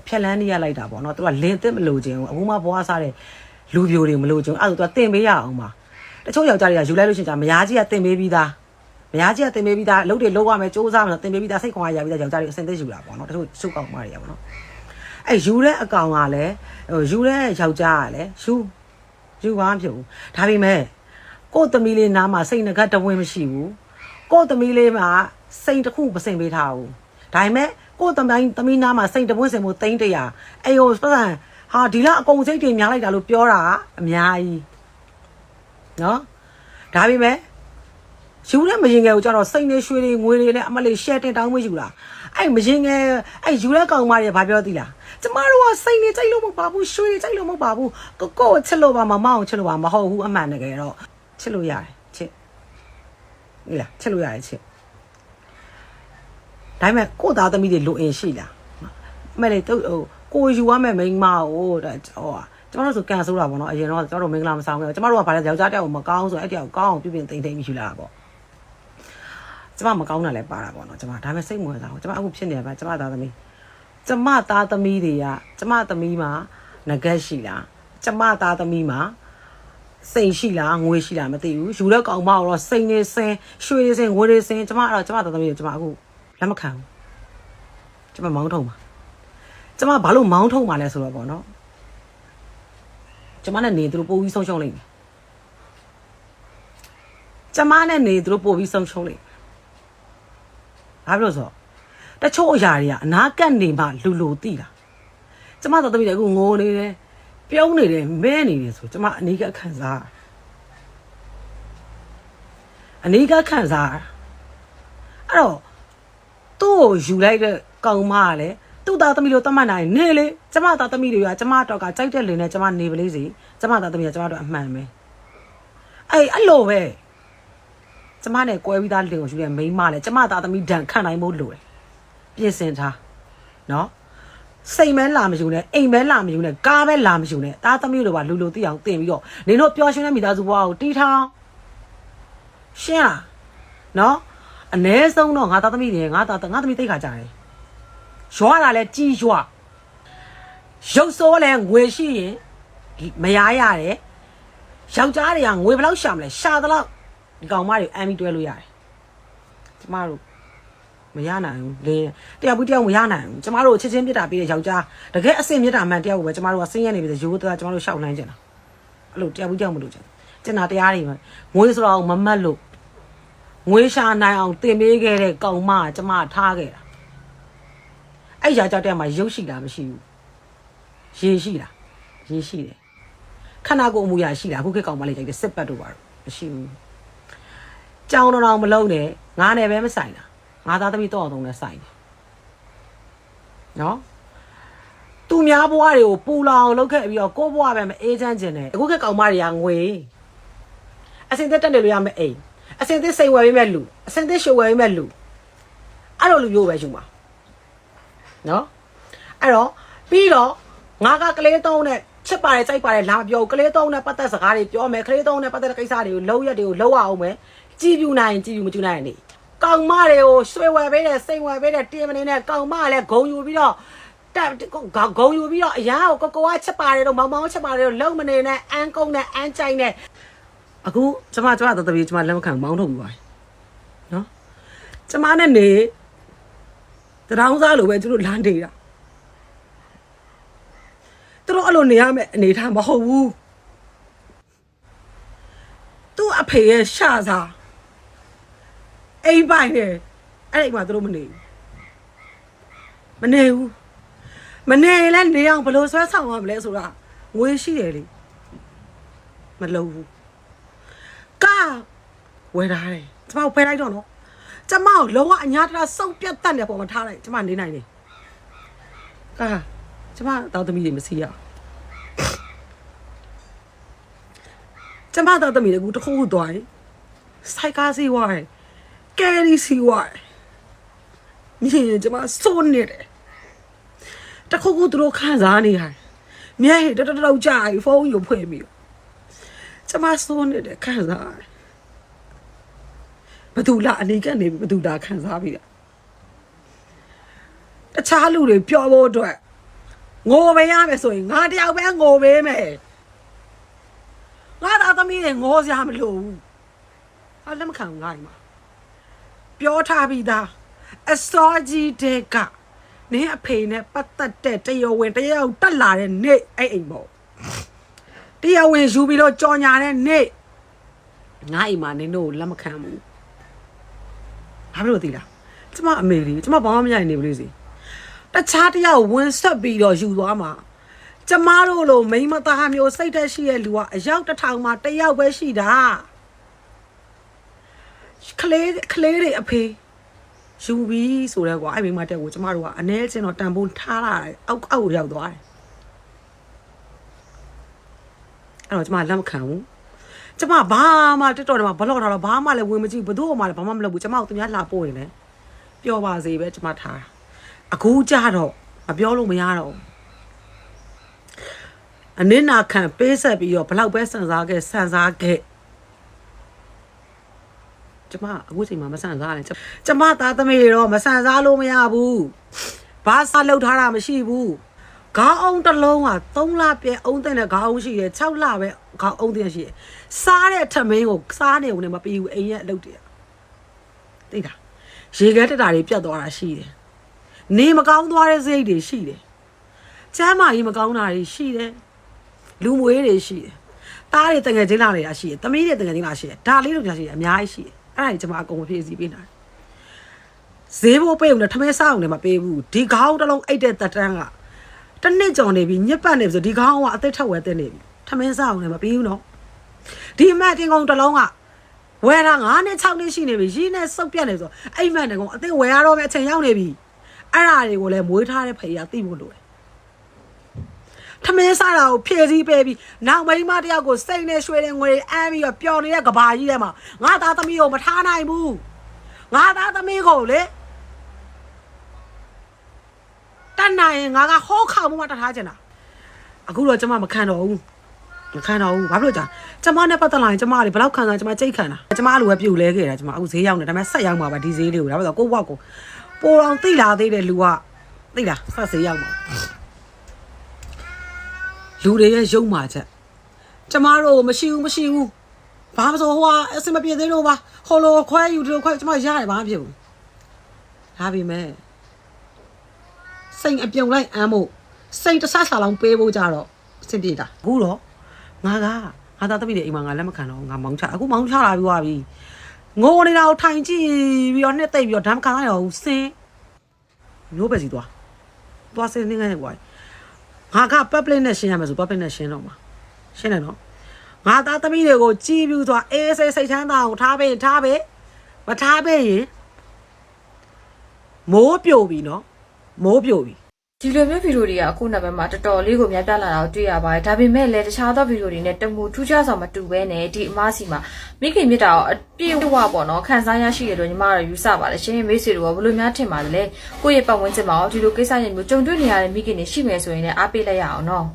ဖြက်လန်းနေရလိုက်တာပေါ့နော်သူကလင်းသက်မလို့ခြင်းအခုမှဘွားစားတဲ့လူပြိုတွေမလို့ခြင်းအဲ့ဒါသူကတင်ပေးရအောင်ပါတချို့ယောက်ျားတွေကယူလိုက်လို့ရှိရင်ကြာမယားကြီးကတင်ပေးပြီးသားမယားကြီးကတင်ပေးပြီးသားအလုပ်တွေလုပ်ရမယ်စူးစမ်းမယ်တင်ပေးပြီးသားစိတ်ခွန်အားရပြီးသားယောက်ျားတွေအစင်သက်ယူတာပေါ့နော်တချို့စုကောက်မှတွေရပေါ့နော်အဲ့ယူတဲ့အကောင်ကလည်းယူတဲ့ယောက်ျားကလည်းယူပါမဖြစ်ဘူးဒါပေမဲ့ကို့သမီးလေးနားမှာစိတ်ငကတ်တဝင်းမရှိဘူးကို့သမီးလေးမှာစိတ်တစ်ခုမစင်ပေးထားဘူးဒါပေမဲ့ကို့သမီးနားမှာစိတ်တပွင့်စင်မှု300အဲ့ဟိုပတ်စံဟာဒီလအကုန်စိတ်တွေများလိုက်တာလို့ပြောတာအများကြီးနော်ဒါပေမဲ့ယူတဲ့မရင်ငယ်ကိုကျတော့စိတ်နဲ့ရွှေတွေငွေတွေနဲ့အမလေးရှယ်တင်တောင်းမယူတာအဲ့မရင်ငယ်အဲ့ယူတဲ့ကောင်မတွေဘာပြောသီးလားကျမတို့ကစိတ်နဲ့ကြိုက်လို့မဟုတ်ပါဘူးရွှေတွေကြိုက်လို့မဟုတ်ပါဘူးကိုချစ်လို့ပါမမအောင်ချစ်လို့ပါမဟုတ်ဘူးအမှန်တကယ်တော့ချစ်လို့ရတယ်ချစ်ဟိလားချစ်လို့ရတယ်ချစ်ဒါပေမဲ့ကိုသားသမီးတွေလိုအင်ရှိလားအမေလေဟိုကိုယူရမယ်မိန်းမကိုဟိုကျမတို့ဆိုကန်ဆိုးတာပေါ့နော်အရင်တော့ကျမတို့မင်္ဂလာမဆောင်ခဲ့ကျမတို့ကဗါလဲယောက်ျားတက်ကိုမကောင်းဆိုအဲ့တယောက်ကောင်းအောင်ပြင်တိမ်ပြီးယူလာတာပေါ့ကျမမကောင်းတာလည်းပါတာပေါ့နော်ကျမဒါပေမဲ့စိတ်ဝင်စားအောင်ကျမအခုဖြစ်နေပါကျမသားသမီးတွေကကျမသမီးမှာငကက်ရှိလားကျမသားသမီးမှာစိတ်ရှိလားငွေရှိလားမသိဘူးယူတဲ့ကောင်မတော့စိတ်နေစင်ရွှေနေစင်ငွေနေစင်ကျမတော့ကျမသားသမီးကိုကျမအခုလက်မခံဘူးကျမမောင်းထုံပါကျမဘာလို့မောင်းထုံပါလဲဆိုတော့ပေါ့နော်ကျမနဲ့နေသူတို့ပို့ပြီးဆုံးရှုံးလိမ့်မယ်ကျမနဲ့နေသူတို့ပို့ပြီးဆုံးရှုံးလိမ့်ဘာဖြစ်လို့ဆိုတော့တချို့အရာတွေကအနာကပ်နေမှလူသိတာကျမတော်သမီးတွေအခုငိုနေတယ်ပြုံးနေတယ်မဲနေတယ်ဆိုကျမအနီးကခံစားအဲ့တော့သူ့ကိုယူလိုက်တဲ့ကောင်မကလည်းသူ့သားသမီးလိုတတ်မှတ်နိုင်နေလေကျမသားသမီးတွေကကျမတော့ကကြိုက်တဲ့လင်နဲ့ကျမနေပလေးစီကျမသားသမီးကကျမတို့အမှန်ပဲအဲ့လိုပဲကျမနဲ့ကွဲပြီးသားလင်ကိုယူတဲ့မိန်းမလည်းကျမသားသမီးဒဏ်ခံနိုင်ဖို့လိုတယ်ပြင်ဆင်ထားနော်စိတ်မဲလာမယူနဲ့အိမ်မဲလာမယူနဲ့ကားပဲလာမယူနဲ့သားသမီးလိုပါလူသိအောင်တင်ပြီးတော့နင်တို့ပျော်ရွှင်တဲ့မိသားစုဘဝကိုတီးထောင်ရှင်းလားနော်အ ਨੇ ဆုံးတော့ငါသားသမီးတွေငါသမီးသိခါကြတယ်ရွာတာလဲကြီးရွာရုပ်စိုးလဲငွေရှိရင်မရရတယ်ယောက်ျားတွေကငွေဘယ်လောက်ရှာမလဲရှာသလောက်ဒီကောင်မတွေအမ်းပြီးတွဲလို့ရတယ်ကျမတို့မရနိုင်ဘူးလင်းတယောက်ပြီးတယောက်မရနိုင်ဘူးကျမတို့ချစ်ချင်းပြစ်တာပြီးတဲ့ယောက်ျားတကယ်အစင်မြစ်တာမှန်တယောက်ကိုပဲကျမတို့ကဆင်းရဲနေပြီရိုးသားကျမတို့ရှောက်နှမ်းကြတာအဲ့လိုတယောက်ပြီးတယောက်မလို့ကျင်တာတရားတွေပဲငွေဆိုတော့မမတ်လို့ငွေရှာနိုင်အောင်တင်ပေးခဲ့တဲ့ကောင်မကကျမထားခဲ့တာအဲ့ရာကြောက်တဲ့မှာရုပ်ရှိတာမရှိဘူးရေရှိတာရေရှိတယ်ခန္ဓာကိုယ်အမူအရာရှိတာအခုခေတ်ကောင်မလေးကြိုက်တဲ့စစ်ပတ်တို့ပါတော့မရှိဘူးကြောင်တော်မလုံးနဲ့ငါနဲ့ပဲမဆိုင်တာငါသားသမီးတော့အောင်နဲ့ဆိုင်တယ်နော်သူများဘွားတွေကိုပူလောင်လုပ်ခဲ့ပြီးတော့ကိုဘွားပဲမအေးချမ်းခြင်းနဲ့အခုခေတ်ကောင်မတွေကငွေအစင်သက်တက်နေလို့ရမယ်အိမ်အစင်သက်စိတ်ဝယ်ပေးမဲ့လူအစင်သက်ရှုပ်ဝယ်ပေးမဲ့လူအဲ့လိုလူမျိုးပဲယူပါနော်အဲ့တော့ပြီးတော့ငါကကလေးတုံးနဲ့ချစ်ပါတယ်ကြိုက်ပါတယ်လာပြောကလေးတုံးနဲ့ပတ်သက်စကားတွေပြောမယ်ကလေးတုံးနဲ့ပတ်သက်တဲ့ကိစ္စတွေကိုလုံးရက်တွေကိုလုံးအောင်မယ်ကြည်ပြူနိုင်ကြည်ပြူမကျူနိုင်နေကောင်မတွေကိုရွှေဝယ်ပေးတယ်စိန်ဝယ်ပေးတယ်တင်မနေနဲ့ကောင်မကလည်းဂုံယူပြီးတော့တက်ဂုံယူပြီးတော့အရာကိုကိုကချစ်ပါတယ်တော့မောင်မောင်ချစ်ပါတယ်တော့လုံမနေနဲ့အန်းကုန်းနဲ့အန်းကြိုင်နဲ့အခုကျမတော်တော်ပြီးကျမလက်မခံမောင်းထုတ်ပြီးပါနော်ကျမနဲ့နေတရောင်းစားလိုပဲသူတို့လမ်းနေတာသူတို့အဲ့လိုနေရမယ်အနေထားမဟုတ်ဘူးသူ့အဖေရဲ့ရှာစားအိမ်ပိုင်တယ်အဲ့ဒီမှာသူတို့မနေဘူးမနေလဲနေအောင်ဘလို့ဆွဲဆောင်ရမလဲဆိုတာငွေရှိတယ်လေမလုံးဘူးကာဝယ်ထားတယ်ကျမကိုဖယ်လိုက်တော့နော်ကျမကိုလောကအညာတရာစုံပြတ်တတ်တဲ့ပုံမှာထားလိုက်ကျမနေနိုင်တယ်ကာကျမတောင်းသမီးတွေမစီရကျမတောင်းသမီးတွေကူတစ်ခုခုသွားရင်စိုက်ကားစီဝိုင်းကယ်ရီစီဝိုင်းမြင်ကျမစိုးနေတယ်တခုခုသူတို့ခံစားနေရတယ်မြဲတော်ကြာပြီဖုန်းယူဖွင့်ပြီးကျမစိုးနေတယ်ခံစားရတယ်ဘသူလားအနေကနေဘသူလားခံစားပြီးတာတခြားလူတွေပြောဖို့အတွက် ငိုပေးရမယ်ဆိုရင်ငါတယောက်ပဲငိုပေးမယ်ငါသားသမီးတွေငိုစရာမလိုဘူးဟာလက်မခံငါ့မှာပြောထားပြီးသားအစောကြီးတဲ့ကနင်းအဖေနဲ့ပတ်သက်တဲ့တရားဝင်တရားတက်လာတဲ့နေ့အဲ့အိမ်ပေါ့တရားဝင်ယူပြီးတော့ကြော်ညာတဲ့နေ့ငါ့အိမ်မှာနင်းတို့လက်မခံဘူးဘာဖြစ်လို့သိလားကျမအမေလေးကျမဘာမှမရနေဘူးလေစီတခြားတယောက်ဝင်ဆက်ပြီးတော့ယူသွားမှာကျမတို့လိုမိန်းမသားမျိုးစိတ်သက်ရှိတဲ့လူကအယောက်1000မှာတယောက်ပဲရှိတာကလေးတွေအဖေယူပြီးဆိုတော့ကွာအဲ့မိန်းမတက်ကိုကျမတို့ကအ ਨੇ ချင်းတော့တန်ဖိုးထားလာတယ်အောက်ကိုရောက်သွားတယ်အဲ့တော့ကျမလက်မခံဘူးကျမဘာမှတက်တော်တယ်မှာဘလော့ထားတော့ဘာမှလည်းဝင်မကြည့်ဘသူ့မှလည်းဘာမှမလုပ်ဘူးကျမကိုသူများလာပို့ရင်လည်းပျော်ပါစေပဲကျမထားအခုကြတော့မပြောလို့မရတော့အနစ်နာခံပေးဆက်ပြီးတော့ဘလောက်ပဲစံစားခဲ့ကျမအခုချိန်မှာမဆန်စားနဲ့ကျမသားသမီးတွေတော့မဆန်စားလို့မရဘူးဘာစားလောက်ထားတာမရှိဘူးခေါင်းအောင်တစ်လုံးက3လပြည့်အုံးတဲ့ခေါင်းအောင်ရှိတယ်6လပဲခေါင်းအောင်တဲ့ရှိတယ်စားတဲ့ထမင်းကိုစားနေုံနဲ့မပြီးဘူးအိမ်ရဲ့အလုပ်တွေသိလားရေခဲတက်တာတွေပြတ်သွားတာရှိတယ်နေမကောင်းသွားတဲ့စိတ်တွေရှိတယ်ကျမ်းမာကြီးမကောင်းတာတွေရှိတယ်လူမွေးတွေရှိတယ်တားတွေတငယ်ချင်းလာနေတာရှိတယ်သမီးတွေတငယ်ချင်းလာရှိတယ်ဒါလေးတို့ညာရှိတယ်အများကြီးရှိတယ်အဲ့ဒါကြီးကျမအကုန်မဖြည့်စည်းပေးနိုင်ဈေးဖို့ပေးအောင်လည်းထမင်းစားအောင်လည်းမပေးဘူးဒီခေါင်းတစ်လုံးအိတ်တဲ့တက်တန်းကတစ်နှစ်ကြော်နေပြီညက်ပတ်နေပြီဆိုဒီခေါင်းကအသက်ထက်ဝဲတဲ့နေပြီထမင်းစားအောင်လည်းမပေးဘူးနော်ဒီအမတ်တင်ကောင်တစ်လုံးကဝယ်တာ9နဲ့6နှစ်ရှိနေပြီရင်းနဲ့စုပ်ပြတ်နေဆိုအဲ့မတ်တင်ကောင်အသက်ဝယ်ရတော့မယ်အချိန်ရောက်နေပြီအဲ့ဒါတွေကိုလည်းမွေးထားတဲ့ဖေကသိဖို့လိုတယ်ထမင်းစားတာကိုဖြည့်စည်းပေးပြီးနောက်မိန်းမတယောက်ကိုစိတ်နဲ့ရွှေတဲ့ငွေအမ်းပြီးတော့ပျော်နေတဲ့ကဘာကြီးထဲမှာငါသားသမီးကိုမထားနိုင်ဘူးငါသားသမီးကိုလေတတ်နိုင်ရင်ငါကဟောခါမှုမတထားချင်တာအခုတော့ကျမမခံတော့ဘူးဘာဖြစ်လို့ကျမနဲ့ပတ်သက်လာရင်ကျမလေဘယ်လောက်ခံစားကျမကြိတ်ခံတာကျမလိုပဲပြုတ်လဲခဲ့တာကျမအခုဈေးရောက်နေဒါပေမဲ့ဆက်ရောက်မှာပါဒီဈေးလေးကိုဒါပေမဲ့ကိုယ့်ဘက်ကိုပိုအောင်သိလာသေးတယ်လူကသိလားဆက်ဈေးရောက်မှာလူတွေရဲ့ရုံမာချက်ကျမတို့မရှိဘူးဘာမဆိုဟိုအစမပြေသေးလို့ပါဟိုလိုခွဲယူတို့ခွဲကျမရတယ်ဘာမှဖြစ်ဘူးဒါပေမဲ့စိတ်အပြုံလိုက်အမ်းဖို့စိတ်တဆဆလောင်ပေးဖို့ကြတော့အဆင်ပြေတာအခုတော့ငါသားသမီးတွေအိမ်မှာငါလက်မခံတော့ငါမောင်းချအခုမောင်းချလာပြီးသွားပြီငိုနေတာကိုထိုင်ကြည့်ပြီးတော့နှစ်သိပ်ပြီးတော့ဓာတ်မခံရအောင်စင်းမျိုးပဲစီသွားစင်းနေငယ်ကွာငါက public နဲ့ရှင်းရမယ်ဆို public နဲ့ရှင်းတော့မှာရှင်းတယ်နော်ငါသားသမီးတွေကိုကြည်ပြီးသွားအေးစိတ်ချမ်းသာအောင်ထားပေးမထားပေးရင်မိုးပြိုပြီနော်မိုးပြိုပြီ ဒီလိုမျိုးဗီဒီယိုတွေကအခုနောက်ပိုင်းမှာတော်တော်လေးကိုများပြလာတာကိုတွေ့ရပါတယ်ဒါပေမဲ့လည်းတခြားသောဗီဒီယိုတွေနဲ့တမူထူးခြားစွာမတူဘဲနဲ့ဒီအမစီမှာမိခင်မြတ်တာကိုအပြည့်အဝပေါ့နော်ခန်းစားရရှိတယ်လို့ညီမတို့ယူဆပါတယ်ရှင်မိတ်ဆွေတို့ကဘယ်လိုများထင်ပါလဲကိုယ့်ရဲ့ပတ်ဝန်းကျင်မှာဒီလိုကိစ္စတွေမျိုးကြုံတွေ့နေရတဲ့မိခင်တွေရှိမယ်ဆိုရင်လည်းအားပေးလိုက်ရအောင်နော်